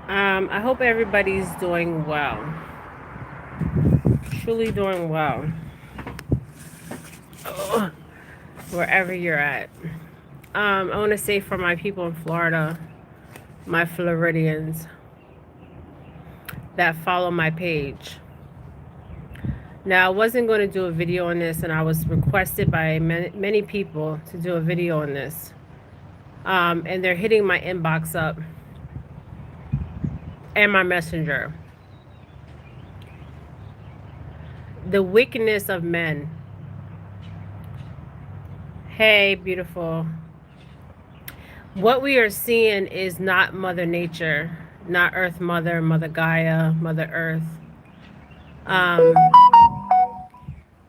I hope everybody's doing well. Truly doing well. Oh, wherever you're at. I want to say for my people in Florida, my Floridians that follow my page. Now, I wasn't going to do a video on this, and I was requested by many people to do a video on this. And they're hitting my inbox up and my messenger. The wickedness of men. Hey, beautiful. What we are seeing is not Mother Nature, not Earth Mother, Mother Gaia, Mother Earth.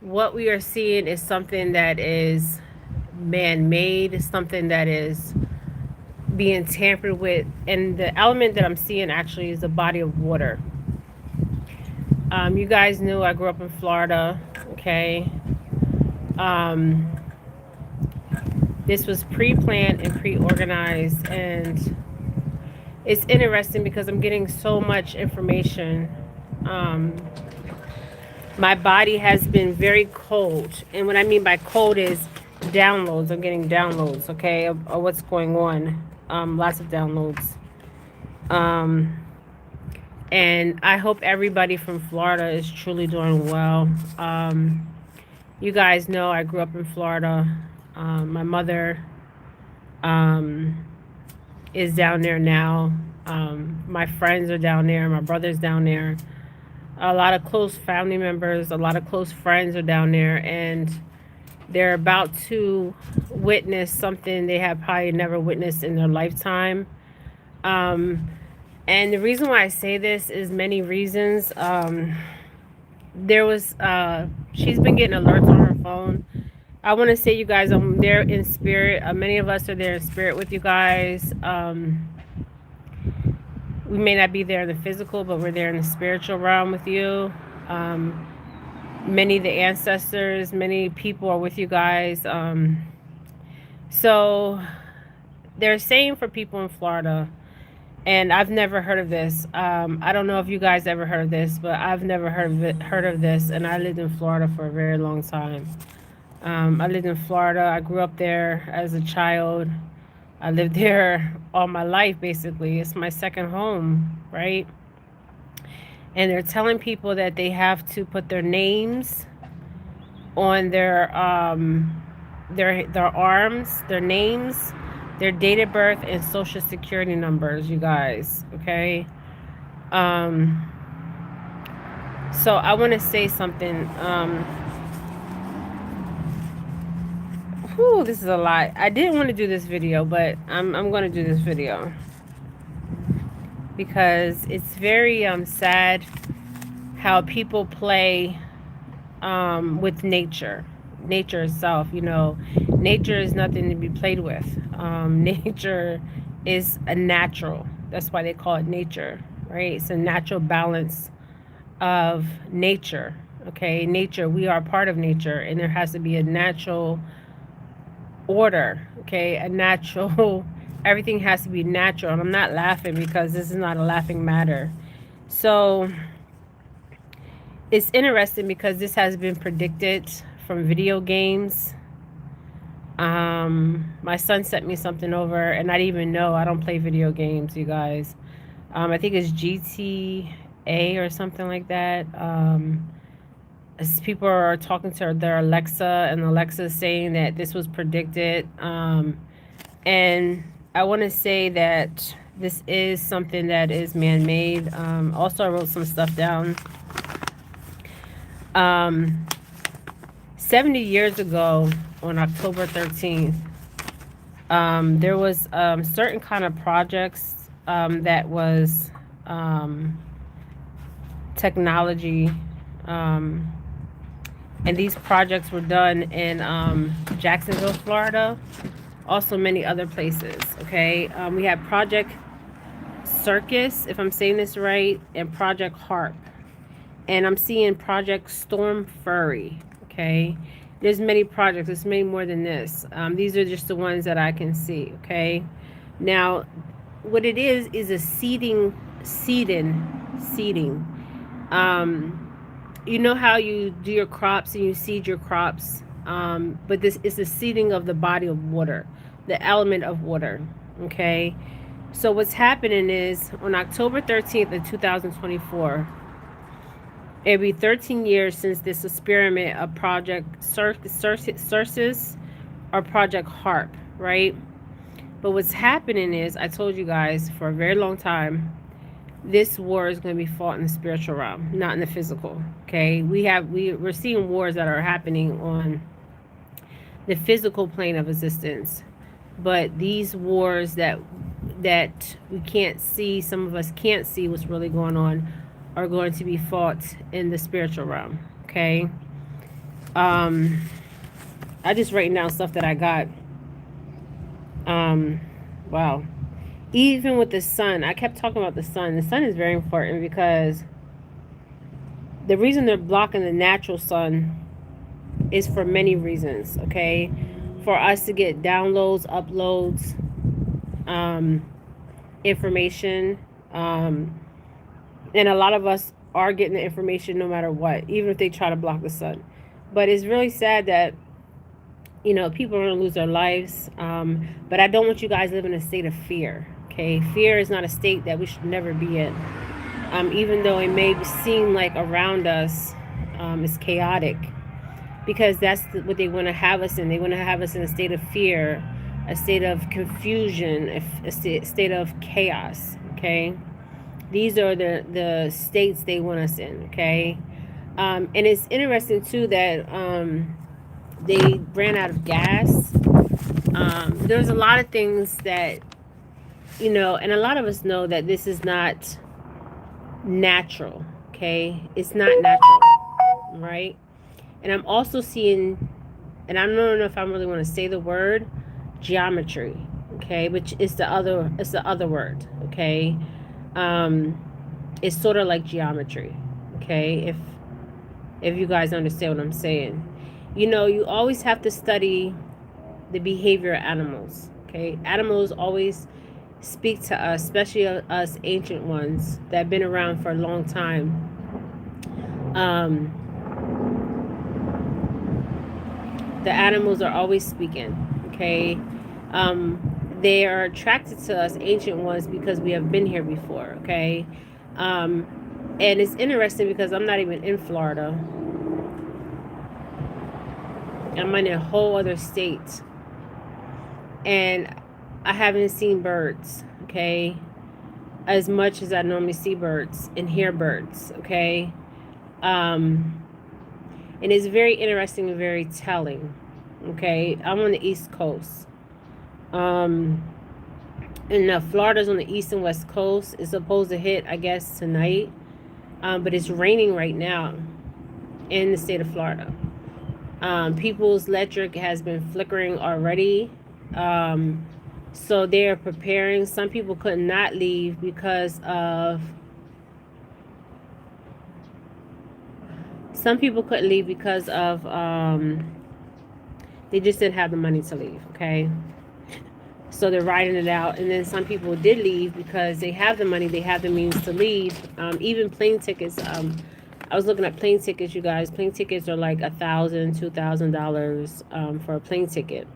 What we are seeing is something that is man-made, something that is being tampered with. And the element that I'm seeing actually is a body of water. You guys knew I grew up in Florida, okay? This was pre-planned and pre-organized, and it's interesting because I'm getting so much information. My body has been very cold, and what I mean by cold is downloads. I'm getting downloads, okay, of what's going on. Lots of downloads. And I hope everybody from Florida is truly doing well. You guys know I grew up in Florida. My mother is down there now. My friends are down there. My brother's down there. A lot of close family members, a lot of close friends are down there, and they're about to witness something they have probably never witnessed in their lifetime. And the reason why I say this is many reasons. There was she's been getting alerts on her phone. I want to say, you guys, I'm there in spirit. Many of us are there in spirit with you guys. We may not be there in the physical, but we're there in the spiritual realm with you. Many of the ancestors, many people are with you guys. So they're saying for people in Florida, and I've never heard of this. I don't know if you guys ever heard of this, but I've never heard of this, and I lived in Florida for a very long time. I lived in Florida. I grew up there as a child. I lived there all my life, basically. It's my second home, right? And they're telling people that they have to put their names on their arms, their names, their date of birth, and social security numbers, you guys, okay? So I want to say something. Whew, this is a lot. I didn't want to do this video, but I'm going to do this video because it's very sad how people play with nature itself. You know, nature is nothing to be played with. Nature is a natural. That's why they call it nature, right? It's a natural balance of nature. Okay, nature, we are part of nature, and there has to be a natural order, okay, a natural everything has to be natural. And I'm not laughing because this is not a laughing matter. So it's interesting because this has been predicted from video games. My son sent me something over, and I didn't even know. I don't play video games, you guys. I think it's GTA or something like that. As people are talking to their Alexa, and Alexa is saying that this was predicted. And I want to say that this is something that is man-made. Also, I wrote some stuff down. 70 years ago, on October 13th, there was certain kind of projects that was technology. And these projects were done in Jacksonville, Florida, also many other places, okay? We have Project Circus, if I'm saying this right, and Project Harp. And I'm seeing Project Storm Furry, okay? There's many projects. There's many more than this. These are just the ones that I can see, okay? Now, what it is a seeding seeding. You know how you do your crops and you seed your crops, but this is the seeding of the body of water, the element of water. Okay, so what's happening is on October 13th of 2024, it'll be 13 years since this experiment of Project Circus or Project Harp, right? But what's happening is, I told you guys for a very long time, this war is going to be fought in the spiritual realm, not in the physical. Okay, we're seeing wars that are happening on the physical plane of existence, but these wars that we can't see, some of us can't see what's really going on, are going to be fought in the spiritual realm. Okay, I just writing down stuff that I got. Wow. Even with the sun, I kept talking about the sun. The sun is very important because the reason they're blocking the natural sun is for many reasons, okay? For us to get downloads, uploads, information, and a lot of us are getting the information no matter what, even if they try to block the sun. But it's really sad that, you know, people are going to lose their lives. But I don't want you guys living in a state of fear. Okay, fear is not a state that we should never be in. Even though it may seem like around us is chaotic, because that's what they want to have us in. They want to have us in a state of fear, a state of confusion, a state of chaos. Okay, these are the states they want us in. Okay, and it's interesting too that they ran out of gas. There's a lot of things that, you know, and a lot of us know that this is not natural. Okay, it's not natural, right? And I'm also seeing, and I don't know if I really want to say the word geometry, okay, which is the other word, okay. It's sort of like geometry, okay, if you guys understand what I'm saying. You know, you always have to study the behavior of animals, okay. Animals always speak to us, especially us ancient ones that have been around for a long time. The animals are always speaking, okay. They are attracted to us ancient ones because we have been here before, okay. And it's interesting because I'm not even in Florida. I'm in a whole other state, and I haven't seen birds, okay, as much as I normally see birds and hear birds, okay. And it's very interesting and very telling, okay. I'm on the East Coast, and Florida's on the East and West Coast. It's supposed to hit, I guess, tonight, but it's raining right now in the state of Florida. People's electric has been flickering already, so they're preparing. Some people could not leave because of they just didn't have the money to leave, okay. So they're riding it out. And then some people did leave because they have the money, they have the means to leave. Even plane tickets, I was looking at plane tickets, you guys. Plane tickets are like $1,000, $2,000 for a plane ticket.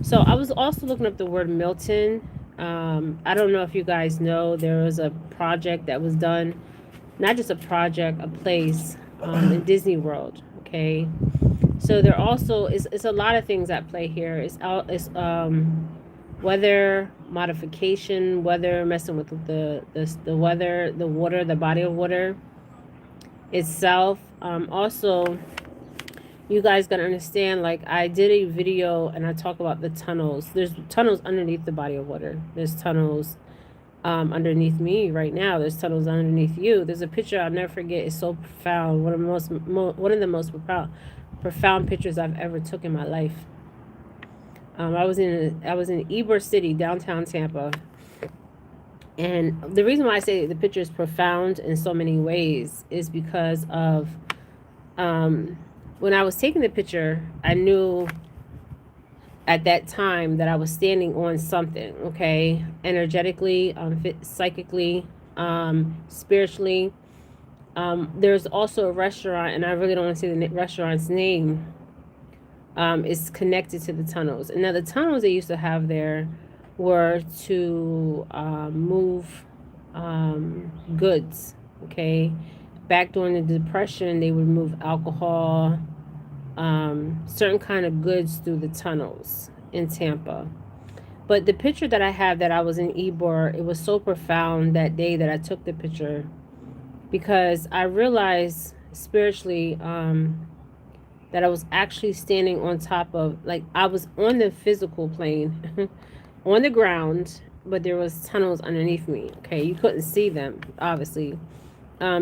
So I was also looking up the word Milton. I don't know if you guys know, there was a project that was done, not just a project, a place in Disney World, okay. So there also is, it's a lot of things at play here. It's weather modification, weather, messing with the weather, the water, the body of water itself. Also, you guys gotta understand, like, I did a video and I talk about the tunnels. There's tunnels underneath the body of water. There's tunnels underneath me right now. There's tunnels underneath you. There's a picture I'll never forget. It's so profound. One of the most profound pictures I've ever took in my life. I was in Ybor City, downtown Tampa, and the reason why I say the picture is profound in so many ways is because of when I was taking the picture, I knew at that time that I was standing on something, okay? Energetically, psychically, spiritually. There's also a restaurant, and I really don't want to say the restaurant's name. Is connected to the tunnels. And now the tunnels they used to have there were to move goods, okay? Back during the Depression, they would move alcohol, certain kind of goods through the tunnels in Tampa. But the picture that I have that I was in Ybor, it was so profound that day that I took the picture, because I realized spiritually that I was actually standing on top of, like, I was on the physical plane, on the ground, but there was tunnels underneath me. Okay, you couldn't see them, obviously.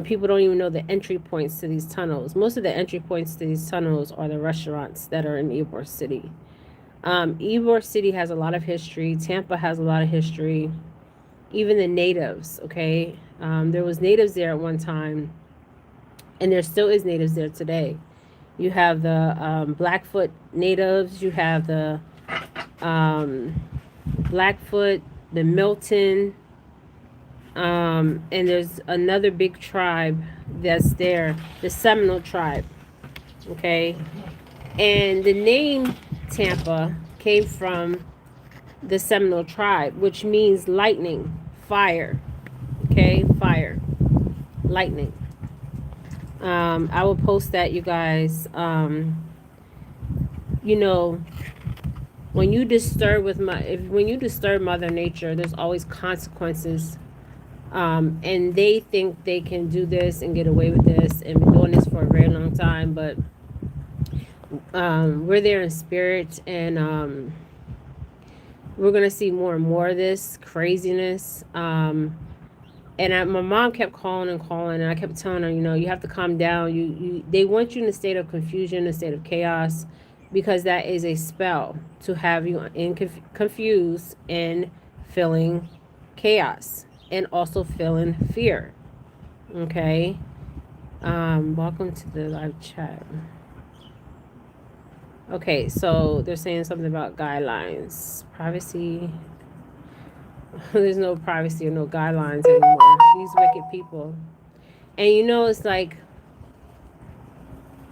People don't even know the entry points to these tunnels. Most of the entry points to these tunnels are the restaurants that are in Ybor City. Ybor City has a lot of history. Tampa has a lot of history. Even the natives, okay? There was natives there at one time, and there still is natives there today. You have the Blackfoot natives. You have the Blackfoot, the Milton, and there's another big tribe that's there, the Seminole tribe, okay? And the name Tampa came from the Seminole tribe, which means lightning, fire, okay? Fire, lightning. I will post that, you guys. You know, when you disturb when you disturb Mother Nature, there's always consequences. And they think they can do this and get away with this and been doing this for a very long time, but we're there in spirit, and we're gonna see more and more of this craziness. And my mom kept calling and calling, and I kept telling her, you have to calm down. They want you in a state of confusion, a state of chaos, because that is a spell to have you confused and feeling chaos and also feeling fear. Okay. Welcome to the live chat. Okay, so they're saying something about guidelines, privacy. There's no privacy or no guidelines anymore. These wicked people. And it's like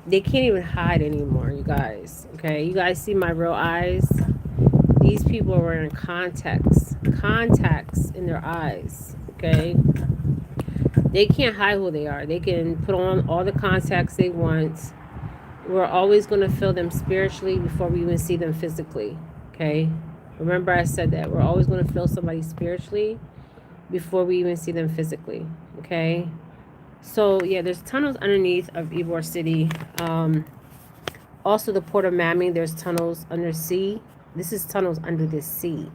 they can't even hide anymore, you guys. Okay, you guys see my real eyes? These people are wearing contacts in their eyes. Okay, they can't hide who they are. They can put on all the contacts they want. We're always going to feel them spiritually before we even see them physically. Okay, remember I said that we're always going to feel somebody spiritually before we even see them physically. Okay, so yeah, there's tunnels underneath of Ybor City. Also the Port of Miami, there's tunnels under sea. This is tunnels under the sea.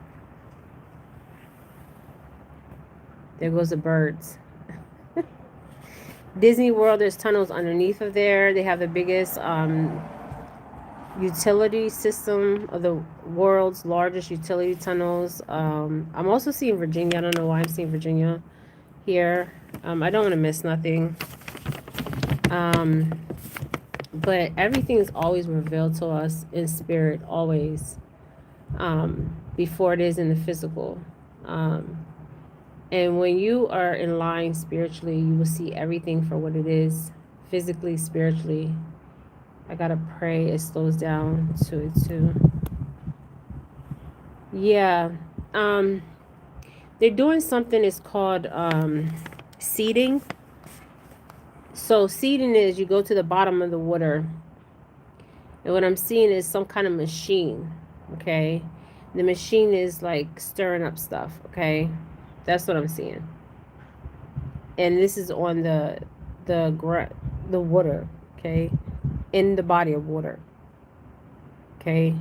There goes the birds. Disney World, there's tunnels underneath of there. They have the biggest utility system of the world's largest utility tunnels. I'm also seeing Virginia. I don't know why I'm seeing Virginia here. I don't want to miss nothing. But everything is always revealed to us in spirit, always, before it is in the physical. And when you are in line spiritually, you will see everything for what it is, physically, spiritually. I gotta pray it slows down to it too. Yeah. They're doing something, it's called seeding. So seeding is you go to the bottom of the water, and what I'm seeing is some kind of machine. Okay, the machine is like stirring up stuff. Okay, that's what I'm seeing. And this is on the water, okay, in the body of water. Okay.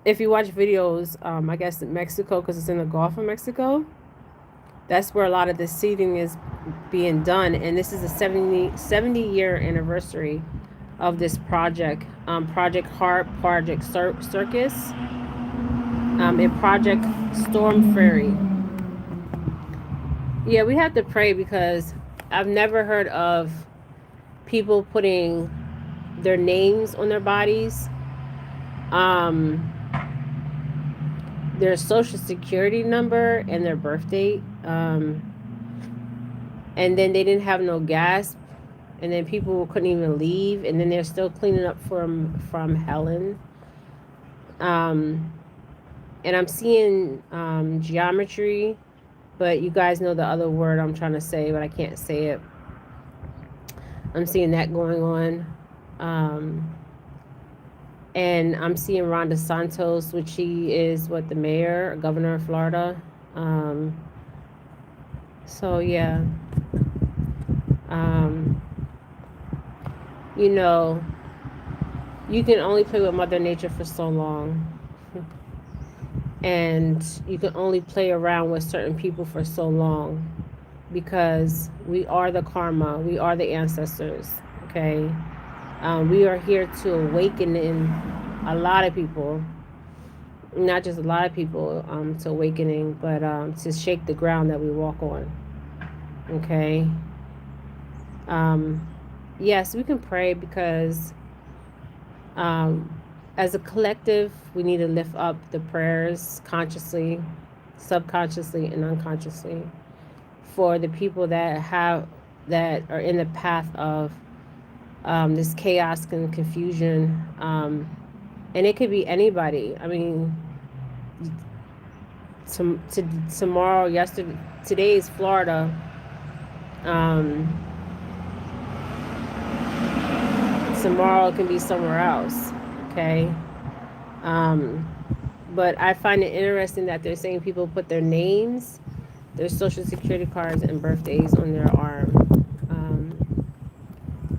If you watch videos, I guess in Mexico, because it's in the Gulf of Mexico, that's where a lot of the seeding is being done. And this is a 70-year anniversary of this project. Project Heart, Project Circus, and Project Storm Fairy. Yeah, we have to pray, because I've never heard of people putting their names on their bodies um, their social security number and their birth date. And then they didn't have no gas, and then people couldn't even leave, and then they're still cleaning up from Helen. Um, and I'm seeing geometry, but you guys know the other word I'm trying to say, but I can't say it. I'm seeing that going on. And I'm seeing Ron DeSantos, which he is what, the mayor, or governor of Florida. So yeah, um, you know, you can only play with Mother Nature for so long. And you can only play around with certain people for so long, because we are the karma, we are the ancestors, okay? We are here to awaken in a lot of people, not just a lot of people, to awakening, but to shake the ground that we walk on, okay? Yes, we can pray, because as a collective, we need to lift up the prayers consciously, subconsciously, and unconsciously for the people that are in the path of this chaos and confusion. And it could be anybody. I mean, tomorrow, yesterday, today is Florida. Tomorrow it can be somewhere else. Okay. But I find it interesting that they're saying people put their names, their social security cards, and birthdays on their arm.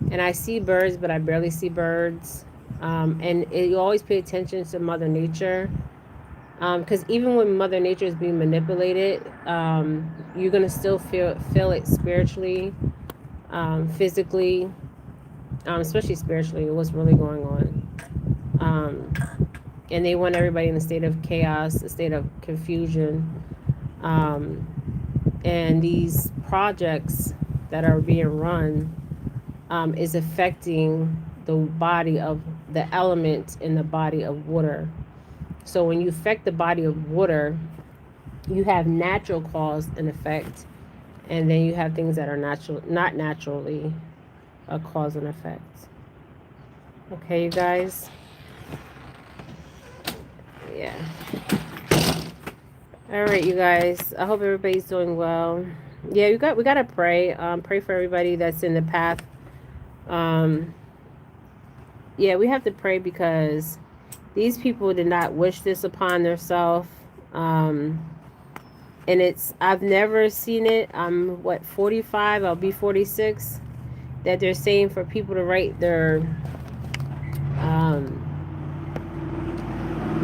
And I see birds, but I barely see birds. You always pay attention to Mother Nature, because even when Mother Nature is being manipulated, you're gonna still feel it spiritually, physically, especially spiritually. What's really going on? And they want everybody in a state of chaos, a state of confusion. And these projects that are being run is affecting the body of the element in the body of water. So when you affect the body of water, you have natural cause and effect, and then you have things that are natural, not naturally a cause and effect. Okay, you guys. Yeah. All right, you guys. I hope everybody's doing well. Yeah, we gotta pray. Pray for everybody that's in the path. Yeah, we have to pray, because these people did not wish this upon themselves. And I've never seen it. I'm 45. I'll be 46. That they're saying for people to write their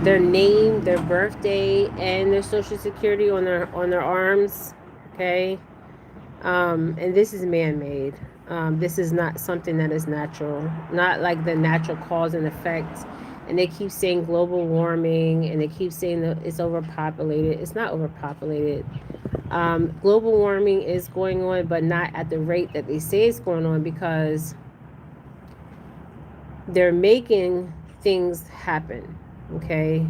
name, their birthday, and their social security on their arms. Okay. And this is man-made. This is not something that is natural, not like the natural cause and effect. And they keep saying global warming, and they keep saying that it's overpopulated. It's not overpopulated. Global warming is going on, but not at the rate that they say it's going on, because they're making things happen. Okay.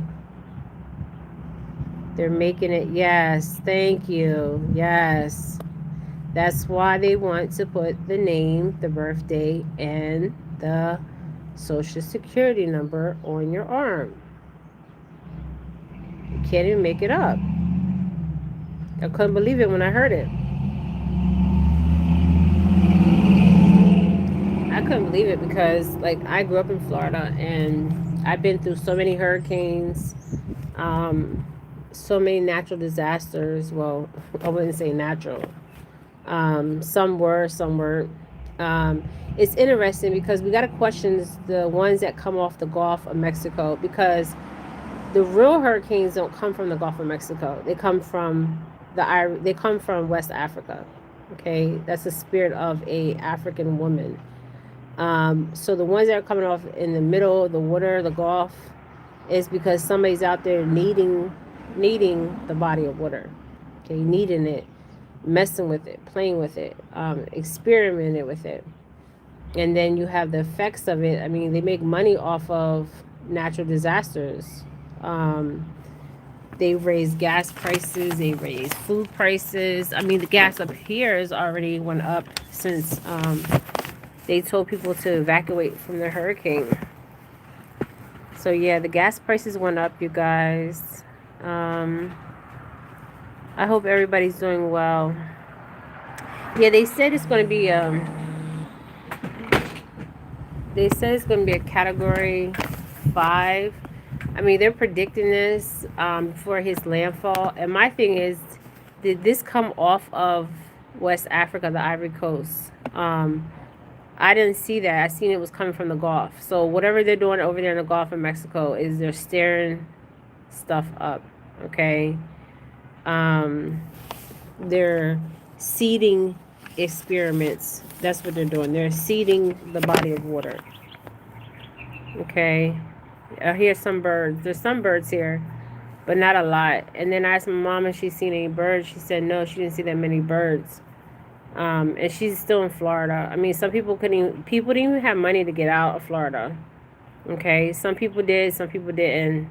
They're making it. Yes. Thank you. Yes. That's why they want to put the name, the birthday, and the social security number on your arm. You can't even make it up. I couldn't believe it when I heard it. I couldn't believe it, because like, I grew up in Florida, and I've been through so many hurricanes, so many natural disasters. Well, I wouldn't say natural. Some were, some weren't. It's interesting, because we got to question the ones that come off the Gulf of Mexico, because the real hurricanes don't come from the Gulf of Mexico. They come from West Africa. Okay, that's the spirit of a African woman. So the ones that are coming off in the middle of the water, the Gulf, is because somebody's out there needing the body of water. Okay, needing it, messing with it, playing with it, experimenting with it. And then you have the effects of it. I mean, they make money off of natural disasters. They raised gas prices, they raised food prices. I mean, the gas up here has already went up since they told people to evacuate from the hurricane. So yeah, the gas prices went up, you guys. I hope everybody's doing well. Yeah, they said it's going to be a category 5. I mean, they're predicting this for his landfall. And my thing is, did this come off of West Africa, the Ivory Coast? I didn't see that. I seen it was coming from the Gulf. So whatever they're doing over there in the Gulf of Mexico is they're stirring stuff up. Okay. They're seeding experiments. That's what they're doing. They're seeding the body of water. Okay. I hear some birds. There's some birds here, but not a lot. And then I asked my mom if she's seen any birds. She said no, she didn't see that many birds. And she's still in Florida. I mean, some people didn't even have money to get out of Florida. Okay, some people did, some people didn't.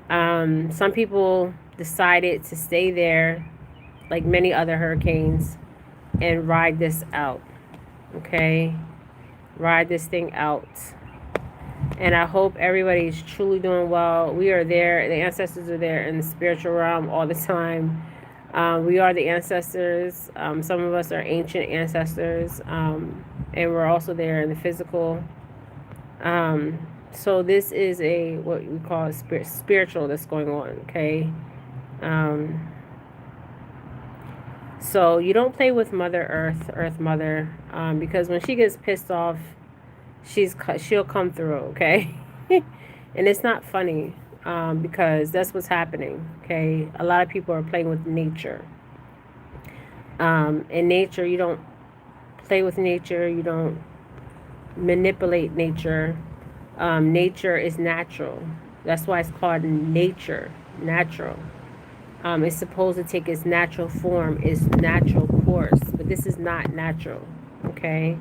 Some people decided to stay there, like many other hurricanes, and ride this out. Okay, ride this thing out. And I hope everybody's truly doing well. We are there. The ancestors are there in the spiritual realm all the time. We are the ancestors. Some of us are ancient ancestors. And we're also there in the physical. So this is what we call spiritual that's going on. Okay. So you don't play with Mother Earth Mother, because when she gets pissed off, she'll come through. Okay. And it's not funny. Because that's what's happening. Okay, a lot of people are playing with nature. In nature, you don't play with nature. You don't manipulate nature. Nature is natural. That's why it's called nature, natural. It's supposed to take its natural form, its natural course, but this is not natural. Okay.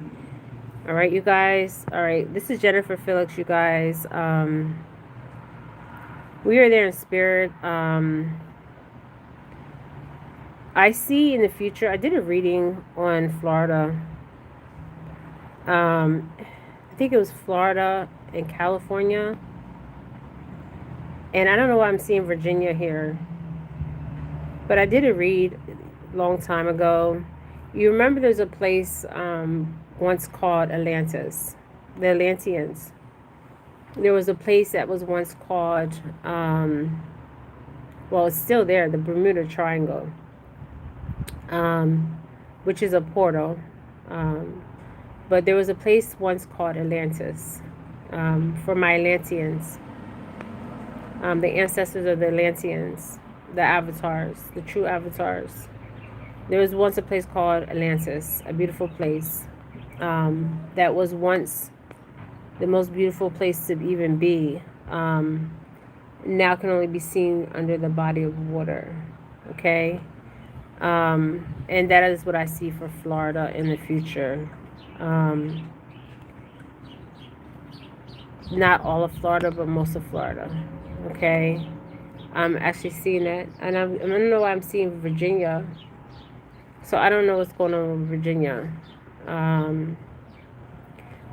All right, you guys. All right, this is Jennifer Felix, you guys. We are there in spirit. I see in the future, I did a reading on Florida. I think it was Florida and California. And I don't know why I'm seeing Virginia here. But I did a read a long time ago. You remember there's a place once called Atlantis. The Atlanteans. There was a place that was once called, well, it's still there, the Bermuda Triangle, which is a portal. But there was a place once called Atlantis, for my Atlanteans, the ancestors of the Atlanteans, the avatars, the true avatars. There was once a place called Atlantis, a beautiful place, that was once the most beautiful place to even be, now can only be seen under the body of water. Okay. And that is what I see for Florida in the future. Not all of Florida, but most of Florida. Okay. I'm actually seeing that. And I don't know why I'm seeing Virginia. So I don't know what's going on with Virginia.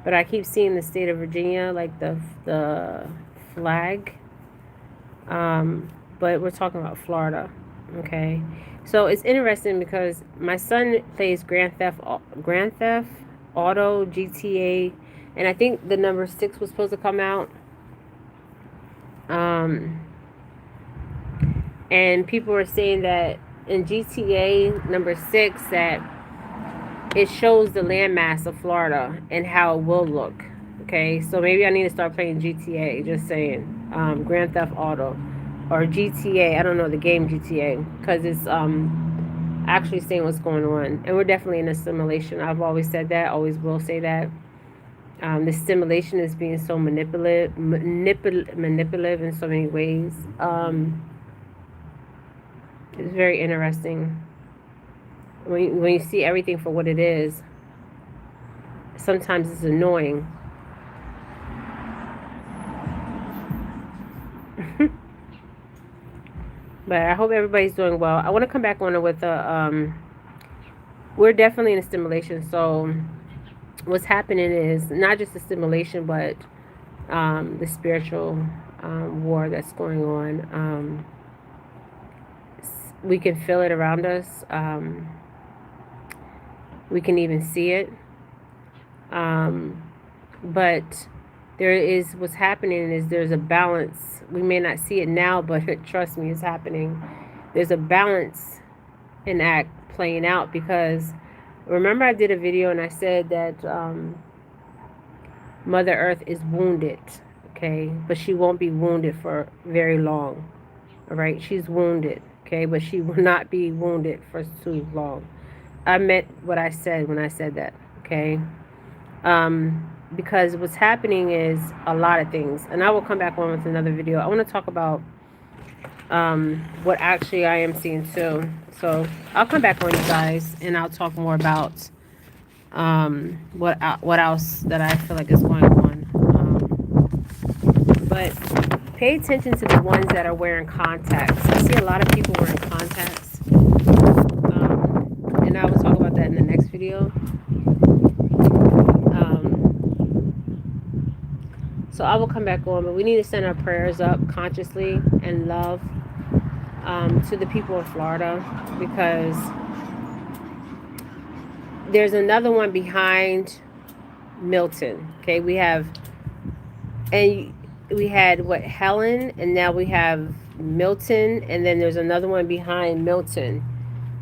But I keep seeing the state of Virginia, like the flag. But we're talking about Florida. Okay. So it's interesting because my son plays Grand Theft Auto, GTA, and I think the number 6 was supposed to come out. And people were saying that in GTA number 6 that it shows the landmass of Florida and how it will look. Okay, so maybe I need to start playing GTA. Just saying, Grand Theft Auto or GTA. I don't know the game GTA because it's actually saying what's going on, and we're definitely in a simulation. I've always said that. Always will say that. The simulation is being so manipulative in so many ways. It's very interesting. When you see everything for what it is, sometimes it's annoying. But I hope everybody's doing well. I want to come back on it with a we're definitely in a stimulation. So what's happening is not just the stimulation, but the spiritual war that's going on. We can feel it around us. We can even see it. But there is what's happening is there's a balance. We may not see it now, but trust me, it's happening. There's a balance in act playing out because remember I did a video and I said that Mother Earth is wounded, okay, but she won't be wounded for very long. All right, she's wounded, okay, but she will not be wounded for too long. I meant what I said when I said that, okay. Because what's happening is a lot of things, and I will come back on with another video. I want to talk about what actually I am seeing too. So I'll come back on, you guys, and I'll talk more about what else that I feel like is going on. But pay attention to the ones that are wearing contacts. I see a lot of people wearing contacts, and I will talk about that in the next video. So I will come back on, but we need to send our prayers up consciously and love to the people of Florida, because there's another one behind Milton. Okay, we had what, Helen, and now we have Milton, and then there's another one behind Milton.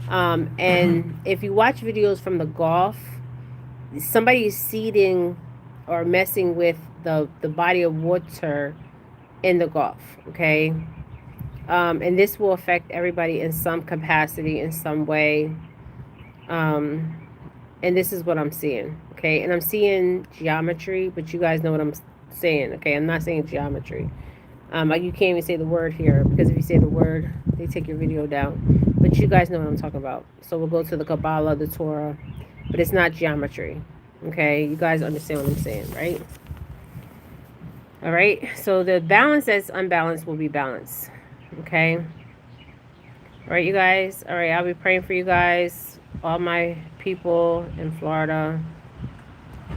And if you watch videos from the Gulf, somebody is seeding or messing with the body of water in the Gulf, okay? And this will affect everybody in some capacity, in some way. And this is what I'm seeing, okay? And I'm seeing geometry, but you guys know what I'm saying, okay? I'm not saying geometry. Like you can't even say the word here, because if you say the word, they take your video down. But you guys know what I'm talking about. So we'll go to the Kabbalah, the Torah, but it's not geometry, okay? You guys understand what I'm saying, right? All right, so the balance that's unbalanced will be balanced, okay? All right, you guys. All right, I'll be praying for you guys, all my people in Florida.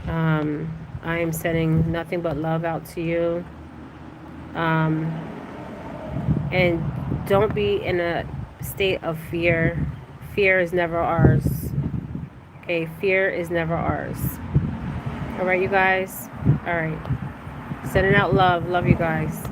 I am sending nothing but love out to you. And don't be in a state of fear. Fear is never ours. Okay, fear is never ours. All right, you guys. All right. Sending out love. Love you guys.